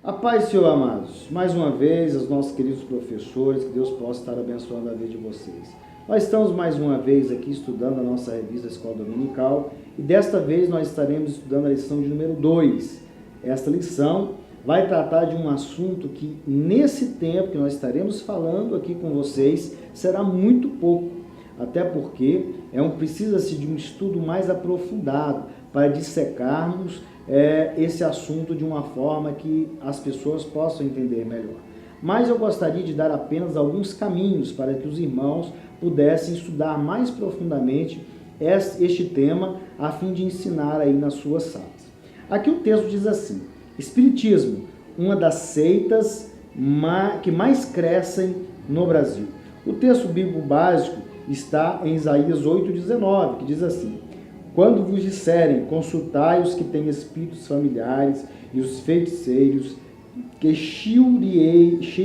A paz, Senhor, amados. Mais uma vez, os nossos queridos professores, que Deus possa estar abençoando a vida de vocês. Nós estamos mais uma vez aqui estudando a nossa revista Escola Dominical e desta vez nós estaremos estudando a lição de número 2. Esta lição vai tratar de um assunto que nesse tempo que nós estaremos falando aqui com vocês será muito pouco, até porque precisa-se de um estudo mais aprofundado para dissecarmos esse assunto de uma forma que as pessoas possam entender melhor. Mas eu gostaria de dar apenas alguns caminhos para que os irmãos pudessem estudar mais profundamente este tema, a fim de ensinar aí nas suas salas. Aqui o texto diz assim: Espiritismo, uma das seitas que mais crescem no Brasil. O texto bíblico básico está em Isaías 8,19, que diz assim: Quando vos disserem, consultai os que têm espíritos familiares e os feiticeiros, que chilreiam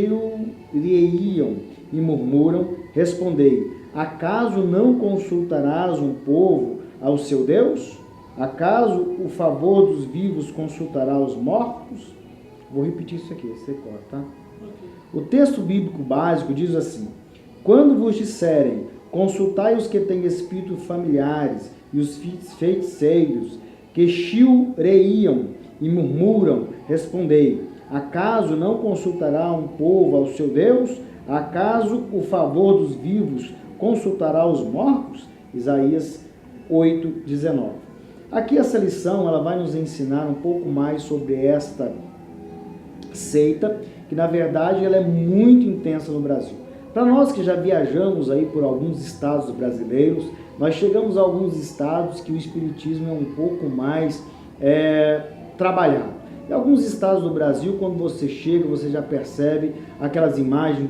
e murmuram, respondei: acaso não consultarás um povo ao seu Deus? Acaso o favor dos vivos consultará os mortos? Vou repetir isso aqui, você corta, tá? O texto bíblico básico diz assim: quando vos disserem, consultai os que têm espíritos familiares e os feiticeiros, que chilreiam e murmuram, respondei: acaso não consultará um povo ao seu Deus? Acaso o favor dos vivos consultará os mortos? Isaías 8,19. Aqui essa lição ela vai nos ensinar um pouco mais sobre esta seita, que na verdade ela é muito intensa no Brasil. Para nós que já viajamos aí por alguns estados brasileiros, nós chegamos a alguns estados que o espiritismo é um pouco mais trabalhado. Em alguns estados do Brasil, quando você chega, você já percebe aquelas imagens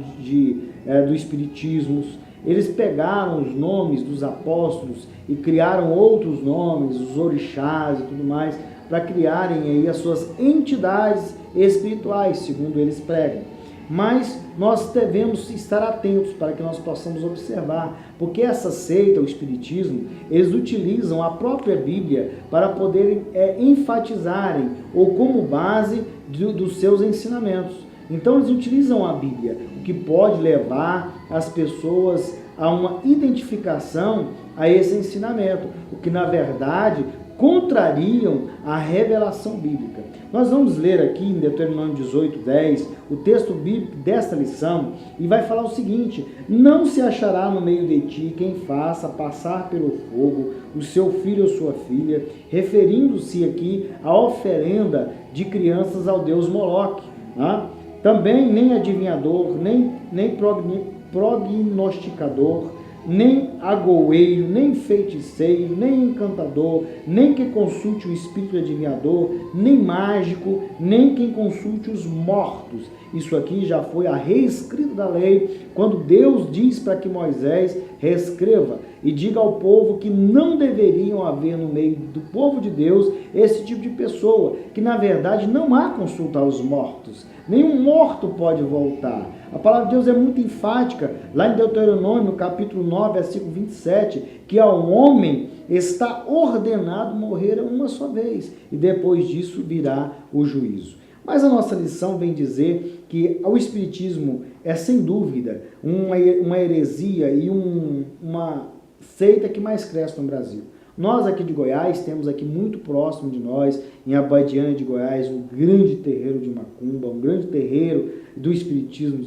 do espiritismo. Eles pegaram os nomes dos apóstolos e criaram outros nomes, os orixás e tudo mais, para criarem aí as suas entidades espirituais, segundo eles pregam. Mas nós devemos estar atentos para que nós possamos observar, porque essa seita, o espiritismo, eles utilizam a própria Bíblia para poderem enfatizarem ou como base dos seus ensinamentos. Então eles utilizam a Bíblia, o que pode levar as pessoas a uma identificação a esse ensinamento, o que na verdade contrariam a revelação bíblica. Nós vamos ler aqui em Deuteronômio 18:10, o texto bíblico desta lição, e vai falar o seguinte: não se achará no meio de ti quem faça passar pelo fogo o seu filho ou sua filha, referindo-se aqui à oferenda de crianças ao deus Moloque. Também nem adivinhador, nem prognosticador, nem agoeiro, nem feiticeiro, nem encantador, nem quem consulte o espírito adivinhador, nem mágico, nem quem consulte os mortos. Isso aqui já foi a reescrita da lei, quando Deus diz para que Moisés reescreva e diga ao povo que não deveriam haver no meio do povo de Deus esse tipo de pessoa, que na verdade não há consulta aos mortos. Nenhum morto pode voltar. A palavra de Deus é muito enfática, lá em Deuteronômio, capítulo 9, versículo 27, que ao homem está ordenado morrer uma só vez, e depois disso virá o juízo. Mas a nossa lição vem dizer que o espiritismo é, sem dúvida, uma heresia e uma seita que mais cresce no Brasil. Nós aqui de Goiás, temos aqui muito próximo de nós, em Abadiânia de Goiás, um grande terreiro de macumba, um grande terreiro do espiritismo,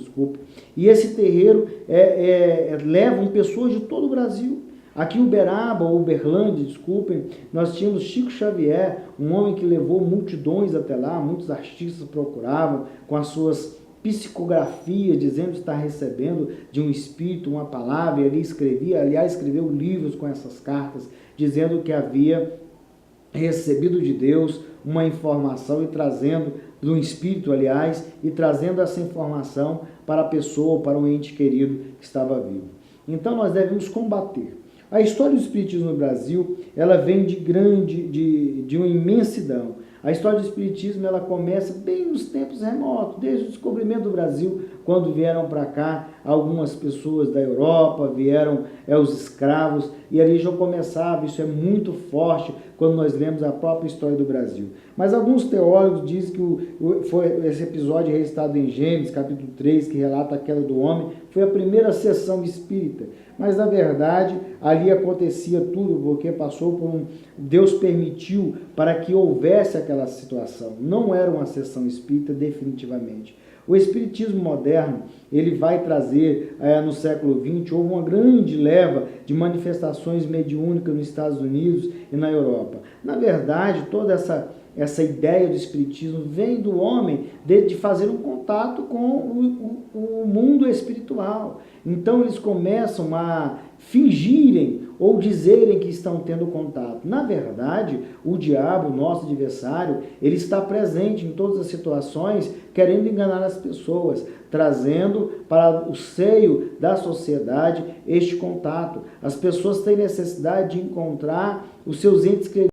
e esse terreiro levam pessoas de todo o Brasil. Aqui em Uberaba, ou Uberlândia, nós tínhamos Chico Xavier, um homem que levou multidões até lá, muitos artistas procuravam com as suas psicografias, dizendo que está recebendo de um espírito uma palavra, e ele escreveu livros com essas cartas, dizendo que havia recebido de Deus uma informação e trazendo, do espírito, e trazendo essa informação para a pessoa, para um ente querido que estava vivo. Então nós devemos combater. A história do espiritismo no Brasil, ela vem de uma imensidão. A história do espiritismo, ela começa bem nos tempos remotos, desde o descobrimento do Brasil quando vieram para cá algumas pessoas da Europa, vieram os escravos, e ali já começava, isso é muito forte quando nós lemos a própria história do Brasil. Mas alguns teólogos dizem que foi esse episódio registrado em Gênesis, capítulo 3, que relata a queda do homem, foi a primeira sessão espírita. Mas, na verdade, ali acontecia tudo, porque passou por Deus permitiu para que houvesse aquela situação. Não era uma sessão espírita, definitivamente. O espiritismo moderno, ele vai trazer, no século XX, houve uma grande leva de manifestações mediúnicas nos Estados Unidos e na Europa. Na verdade, toda essa ideia do espiritismo vem do homem de fazer um contato com o mundo espiritual. Então eles começam a fingirem ou dizerem que estão tendo contato. Na verdade, o diabo, nosso adversário, ele está presente em todas as situações, querendo enganar as pessoas, trazendo para o seio da sociedade este contato. As pessoas têm necessidade de encontrar os seus entes queridos